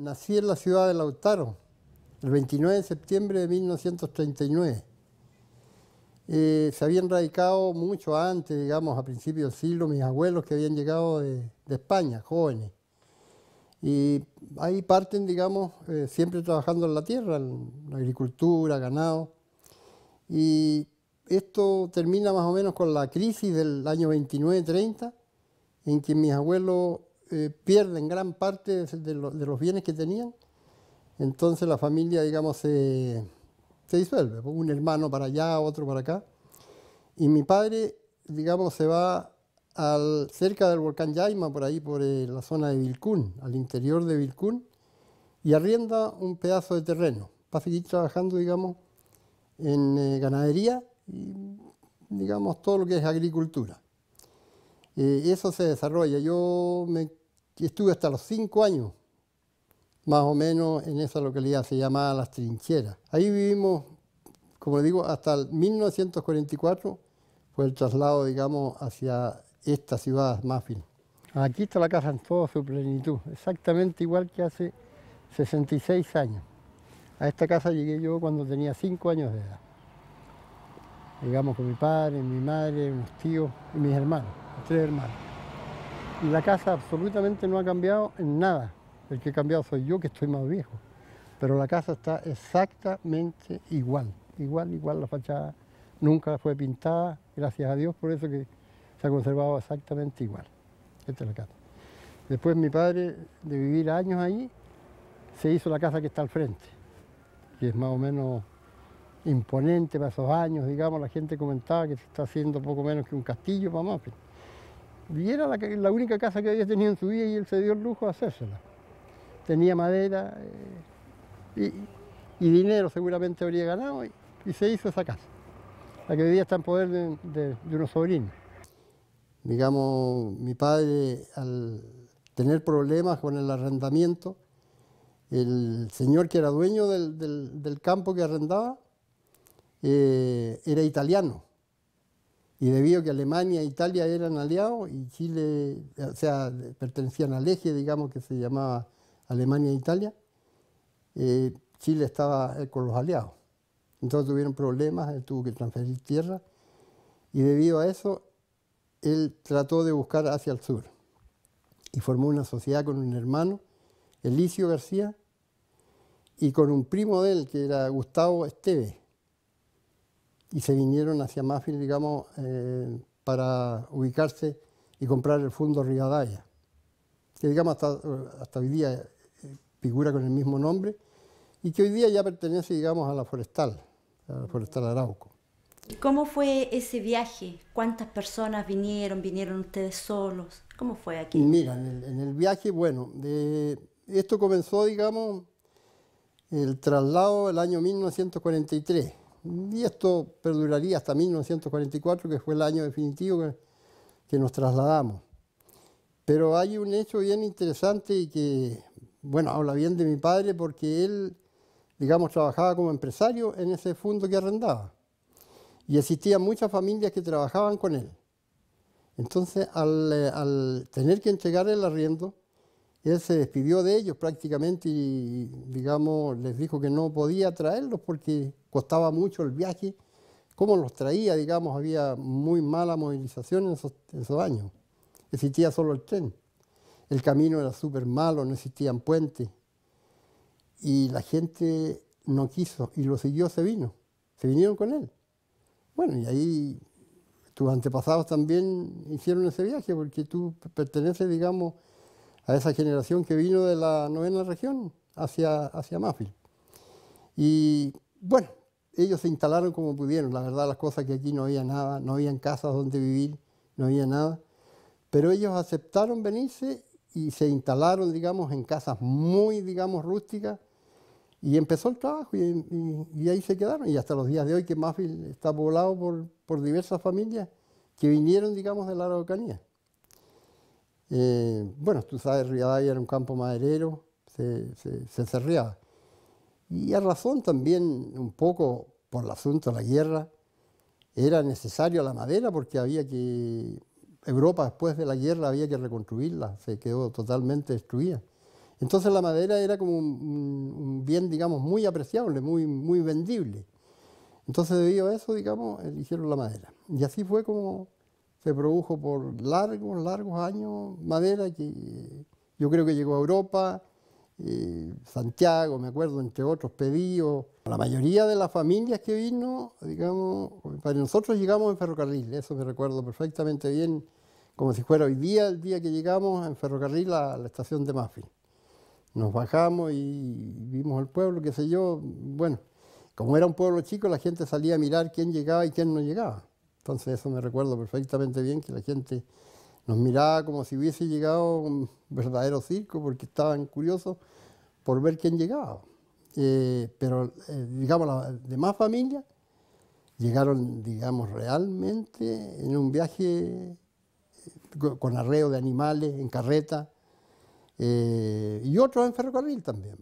nací en la ciudad de Lautaro, el 29 de septiembre de 1939. Se habían radicado mucho antes, digamos, a principios del siglo, mis abuelos que habían llegado de España, jóvenes. Y ahí parten, digamos, siempre trabajando en la tierra, en la agricultura, ganado. Y esto termina más o menos con la crisis del año 29-30, en que mis abuelos pierden gran parte de los bienes que tenían. Entonces la familia, digamos, se disuelve, un hermano para allá, otro para acá. Y mi padre, digamos, se va cerca del volcán Yaima, por ahí, por la zona de Vilcún, al interior de Vilcún, y arrienda un pedazo de terreno para seguir trabajando, digamos, en ganadería y, digamos, todo lo que es agricultura. Eso se desarrolla. Yo estuve hasta los 5 años, más o menos, en esa localidad, se llamaba Las Trincheras. Ahí vivimos, como digo, hasta el 1944, fue el traslado, digamos, hacia esta ciudad, Mafil. Aquí está la casa en toda su plenitud, exactamente igual que hace 66 años. A esta casa llegué yo cuando tenía 5 años de edad. Llegamos con mi padre, mi madre, unos tíos y mis hermanos, 3 hermanos. Y la casa absolutamente no ha cambiado en nada. El que ha cambiado soy yo, que estoy más viejo. Pero la casa está exactamente igual, igual la fachada. Nunca fue pintada, gracias a Dios, por eso que se ha conservado exactamente igual. Esta es la casa. Después mi padre, de vivir años allí, se hizo la casa que está al frente, que es más o menos imponente para esos años, digamos. La gente comentaba que se está haciendo poco menos que un castillo para Mafil. Y era la única casa que había tenido en su vida y él se dio el lujo de hacérsela. Tenía madera y dinero, seguramente habría ganado, y se hizo esa casa. La que hoy día está en poder de unos sobrinos. Digamos, mi padre, al tener problemas con el arrendamiento, el señor que era dueño del campo que arrendaba era italiano. Y debido a que Alemania e Italia eran aliados y Chile, o sea, pertenecían al eje, digamos, que se llamaba Alemania e Italia, Chile estaba con los aliados. Entonces tuvieron problemas, él tuvo que transferir tierra y debido a eso él trató de buscar hacia el sur y formó una sociedad con un hermano, Elicio García, y con un primo de él que era Gustavo Esteves. Y se vinieron hacia Mafil, digamos, para ubicarse y comprar el Fundo Rivadavia, que digamos hasta hoy día figura con el mismo nombre y que hoy día ya pertenece, digamos, a la Forestal Arauco. ¿Y cómo fue ese viaje? ¿Cuántas personas vinieron? ¿Vinieron ustedes solos? ¿Cómo fue aquí? Mira, en el viaje, bueno, esto comenzó, digamos, el traslado del año 1943. Y esto perduraría hasta 1944, que fue el año definitivo que nos trasladamos. Pero hay un hecho bien interesante y que, bueno, habla bien de mi padre porque él, digamos, trabajaba como empresario en ese fondo que arrendaba. Y existían muchas familias que trabajaban con él. Entonces, al tener que entregar el arriendo, él se despidió de ellos prácticamente y, digamos, les dijo que no podía traerlos porque costaba mucho el viaje. ¿Cómo los traía? Digamos, había muy mala movilización en esos años. Existía solo el tren. El camino era súper malo, no existían puentes. Y la gente no quiso y lo siguió, se vinieron con él. Bueno, y ahí tus antepasados también hicieron ese viaje porque tú perteneces, digamos, a esa generación que vino de la 9ª región hacia Mafil. Y bueno, ellos se instalaron como pudieron. La verdad, las cosas que aquí no había nada, no habían casas donde vivir, no había nada. Pero ellos aceptaron venirse y se instalaron, digamos, en casas muy, digamos, rústicas. Y empezó el trabajo y ahí se quedaron. Y hasta los días de hoy que Mafil está poblado por diversas familias que vinieron, digamos, de la Araucanía. Bueno, tú sabes, Rivadavia era un campo maderero, se cerreaba. Y a razón también, un poco por el asunto de la guerra, era necesaria la madera porque Europa después de la guerra había que reconstruirla, se quedó totalmente destruida. Entonces la madera era como un bien, digamos, muy apreciable, muy vendible. Entonces debido a eso, digamos, eligieron la madera. Y así fue como se produjo por largos años madera, que yo creo que llegó a Europa, Santiago, me acuerdo, entre otros pedidos. La mayoría de las familias que vino, digamos, para nosotros llegamos en ferrocarril, eso me recuerdo perfectamente bien, como si fuera hoy día, el día que llegamos en ferrocarril a la estación de Mafil. Nos bajamos y vimos el pueblo, qué sé yo. Bueno, como era un pueblo chico, la gente salía a mirar quién llegaba y quién no llegaba. Entonces eso me recuerdo perfectamente bien, que la gente nos miraba como si hubiese llegado un verdadero circo, porque estaban curiosos por ver quién llegaba. Digamos, las demás familias llegaron, digamos, realmente en un viaje con arreo de animales, en carreta, y otros en ferrocarril también.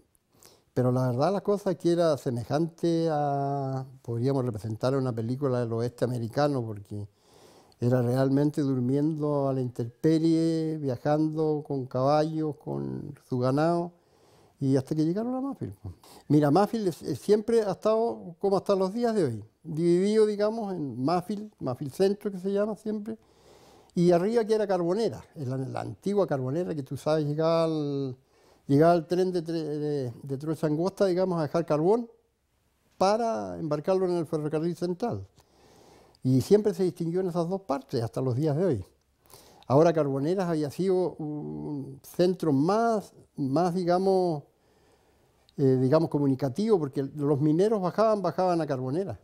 Pero la verdad la cosa es que era semejante a, podríamos representar una película del oeste americano, porque era realmente durmiendo a la intemperie, viajando con caballos, con su ganado, y hasta que llegaron a Mafil. Mira, Mafil siempre ha estado como hasta los días de hoy, dividido, digamos, en Mafil Centro, que se llama siempre, y arriba que era Carbonera, la antigua Carbonera, que tú sabes, llegaba el tren de Trocha Angosta, digamos, a dejar carbón para embarcarlo en el ferrocarril central. Y siempre se distinguió en esas dos partes hasta los días de hoy. Ahora Carboneras había sido un centro más digamos, comunicativo, porque los mineros bajaban a Carboneras.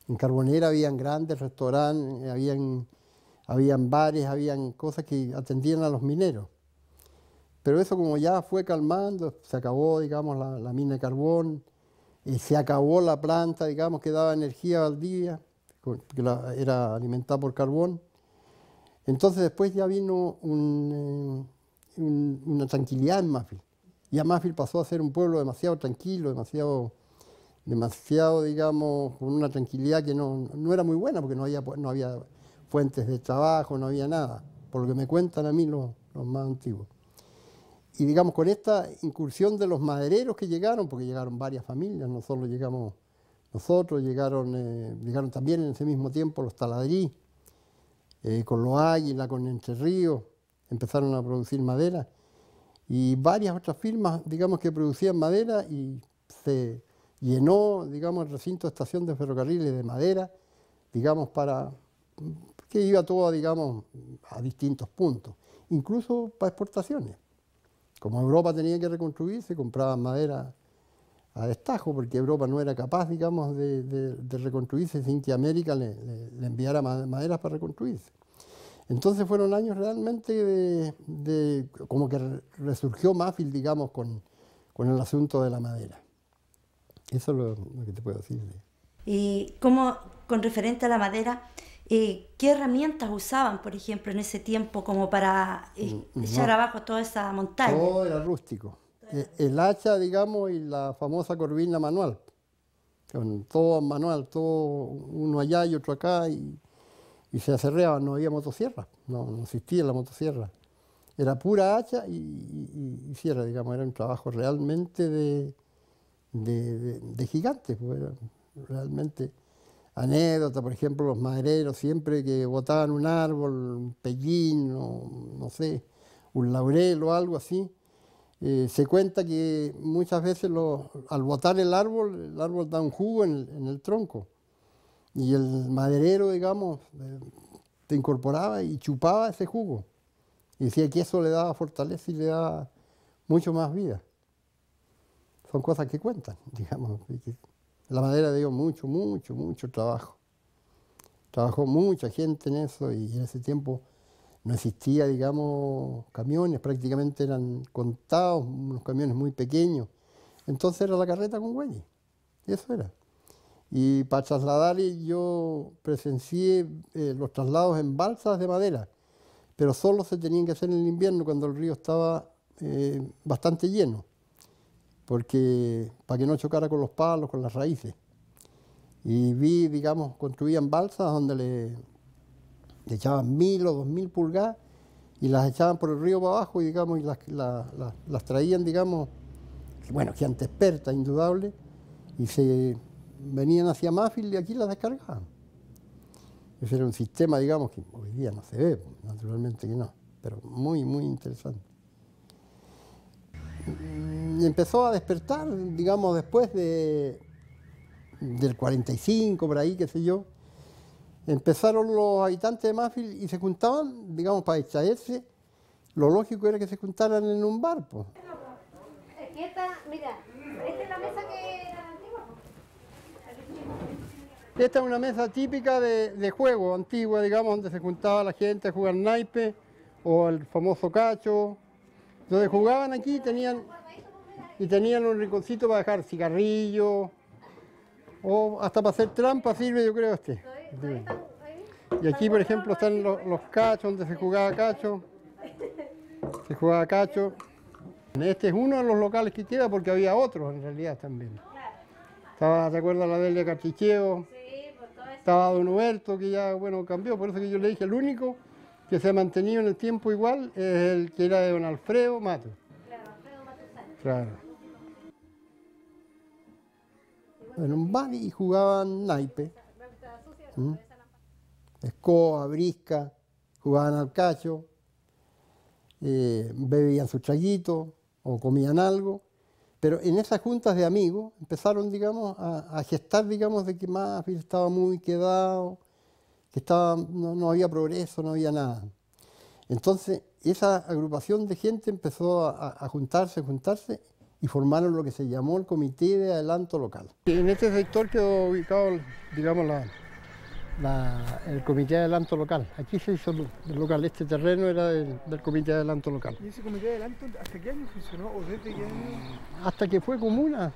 En Carbonera habían grandes restaurantes, habían bares, habían cosas que atendían a los mineros. Pero eso como ya fue calmando, se acabó, digamos, la mina de carbón, se acabó la planta, digamos, que daba energía al día, porque era alimentada por carbón. Entonces después ya vino una tranquilidad en Mafil. Ya Mafil pasó a ser un pueblo demasiado tranquilo, demasiado, digamos, con una tranquilidad que no era muy buena, porque no había fuentes de trabajo, no había nada, por lo que me cuentan a mí los más antiguos. Y digamos, con esta incursión de los madereros que llegaron, porque llegaron varias familias, no solo llegamos nosotros, llegaron también en ese mismo tiempo los taladrí, con los Águila, con Entre Ríos, empezaron a producir madera, y varias otras firmas, digamos, que producían madera, y se llenó, digamos, el recinto de estación de ferrocarriles de madera, digamos, que iba todo, digamos, a distintos puntos, incluso para exportaciones. Como Europa tenía que reconstruirse, compraban madera a destajo, porque Europa no era capaz, digamos, de reconstruirse sin que América le enviara maderas para reconstruirse. Entonces fueron años realmente como que resurgió Mafil, digamos, con el asunto de la madera. Eso es lo que te puedo decir. Y como con referente a la madera, ¿qué herramientas usaban, por ejemplo, en ese tiempo como para echar abajo toda esa montaña? Todo era rústico. El hacha, digamos, y la famosa corvina manual. Con todo manual, todo uno allá y otro acá, y se acerreaban, no había motosierra, no existía la motosierra. Era pura hacha y sierra, digamos, era un trabajo realmente de gigantes, pues, era realmente. Anécdota, por ejemplo, los madereros siempre que botaban un árbol, un pellín, no sé, un laurel o algo así, se cuenta que muchas veces al botar el árbol da un jugo en el tronco, y el maderero, digamos, te incorporaba y chupaba ese jugo, y decía que eso le daba fortaleza y le daba mucho más vida. Son cosas que cuentan, digamos. La madera dio mucho trabajo. Trabajó mucha gente en eso, y en ese tiempo no existía, digamos, camiones, prácticamente eran contados, unos camiones muy pequeños. Entonces era la carreta con güeyes, eso era. Y para trasladar, yo presencié los traslados en balsas de madera, pero solo se tenían que hacer en el invierno, cuando el río estaba bastante lleno, porque para que no chocara con los palos, con las raíces. Y vi, digamos, construían balsas donde le echaban 1000 o 2000 pulgadas, y las echaban por el río para abajo, y, digamos, y las traían, digamos, bueno, gente experta, indudable, y se venían hacia Mafil y aquí las descargaban. Ese era un sistema, digamos, que hoy día no se ve, naturalmente que no, pero muy, muy interesante. Y empezó a despertar, digamos, después del 45, por ahí, qué sé yo. Empezaron los habitantes de Mafil y se juntaban, digamos, para extraerse. Lo lógico era que se juntaran en un bar, pues. Aquí está, mira, esta es la mesa que era antigua. Esta es una mesa típica de juego antigua, digamos, donde se juntaba la gente a jugar naipe o el famoso cacho. Donde jugaban aquí tenían un rinconcito para dejar cigarrillos o hasta para hacer trampa sirve, yo creo, este. Y aquí, por ejemplo, están los cachos, donde se jugaba cacho. Se jugaba cacho. Este es uno de los locales que queda porque había otros en realidad también. Estaba, ¿te acuerdas la Delia Carchicheo? Estaba Don Huberto, que ya, bueno, cambió, por eso que yo le dije, el único que se ha mantenido en el tiempo igual es el que era de Don Alfredo Mato. Claro, Alfredo Matuzano. Claro. En un bar y jugaban naipe. Escoba, brisca, jugaban al cacho, bebían su traguito o comían algo. Pero en esas juntas de amigos empezaron, digamos, a gestar, digamos, de que Mafil estaba muy quedado, que no había progreso, no había nada. Entonces, esa agrupación de gente empezó a juntarse y formaron lo que se llamó el Comité de Adelanto Local. En este sector quedó ubicado, digamos, el Comité de Adelanto Local. Aquí se hizo el local, este terreno era del Comité de Adelanto Local. ¿Y ese Comité de Adelanto hasta qué año funcionó o desde qué año? Hasta que fue comuna.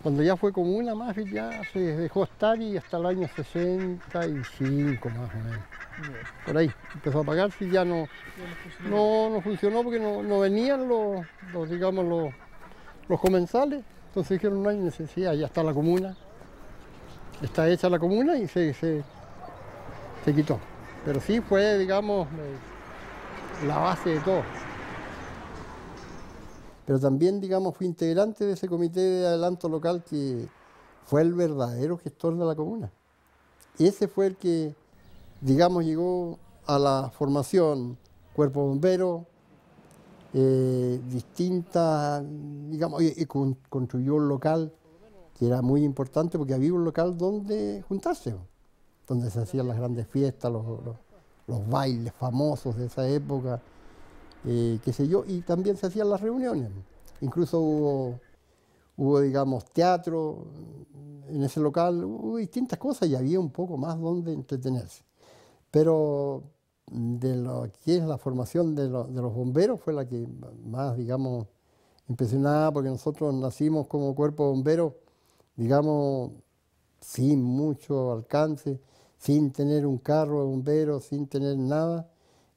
Cuando ya fue comuna, Mafil ya se dejó estar y hasta el año 65 más o menos. Por ahí empezó a pagarse y ya no funcionó porque no venían los comensales. Entonces dijeron, no hay necesidad, ya está la comuna. Está hecha la comuna y se quitó. Pero sí fue, digamos, la base de todo. Pero también, digamos, fui integrante de ese comité de adelanto local que fue el verdadero gestor de la comuna. Ese fue el que, digamos, llegó a la formación cuerpo bombero, distintas, digamos, y construyó un local que era muy importante porque había un local donde juntarse, donde se hacían las grandes fiestas, los bailes famosos de esa época, qué sé yo, y también se hacían las reuniones. Incluso hubo, digamos, teatro en ese local, hubo distintas cosas y había un poco más donde entretenerse. Pero de lo que es la formación de los bomberos fue la que más, digamos, impresionaba, porque nosotros nacimos como cuerpo bombero, digamos, sin mucho alcance, sin tener un carro de bomberos, sin tener nada,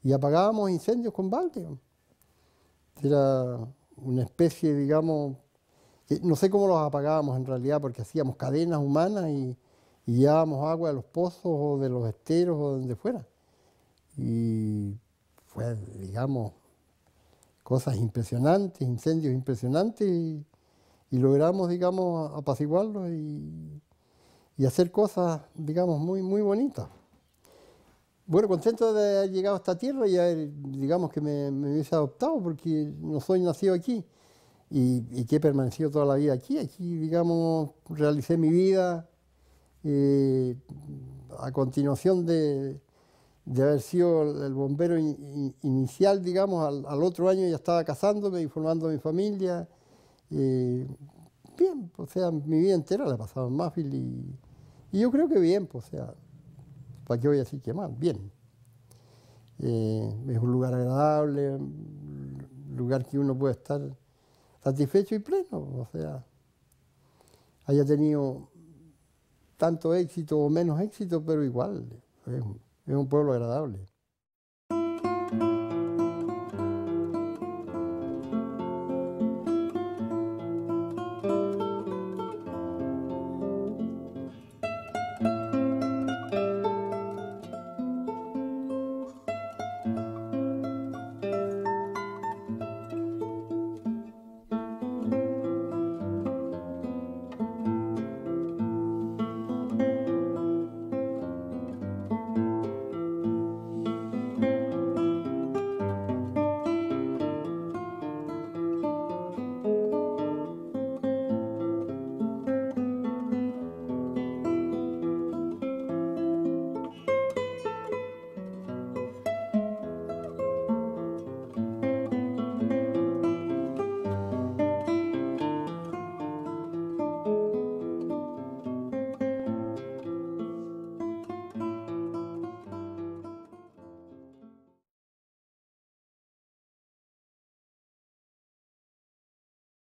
y apagábamos incendios con balde. Era una especie, digamos, que no sé cómo los apagábamos en realidad, porque hacíamos cadenas humanas y llevábamos agua de los pozos o de los esteros o de donde fuera. Y fue, digamos, cosas impresionantes, incendios impresionantes, y logramos, digamos, apaciguarlos y hacer cosas, digamos, muy, muy bonitas. Bueno, contento de haber llegado a esta tierra y haber, digamos, que me hubiese adoptado, porque no soy nacido aquí y que he permanecido toda la vida aquí. Aquí, digamos, realicé mi vida a continuación de haber sido el bombero inicial, digamos, al otro año ya estaba casándome y formando mi familia. Bien, o sea, mi vida entera la he pasado en Mafil y yo creo que bien, pues, o sea, ¿para qué voy a decir que mal? Bien. Es un lugar agradable, un lugar que uno puede estar satisfecho y pleno, o sea, haya tenido tanto éxito o menos éxito, pero igual, es un pueblo agradable.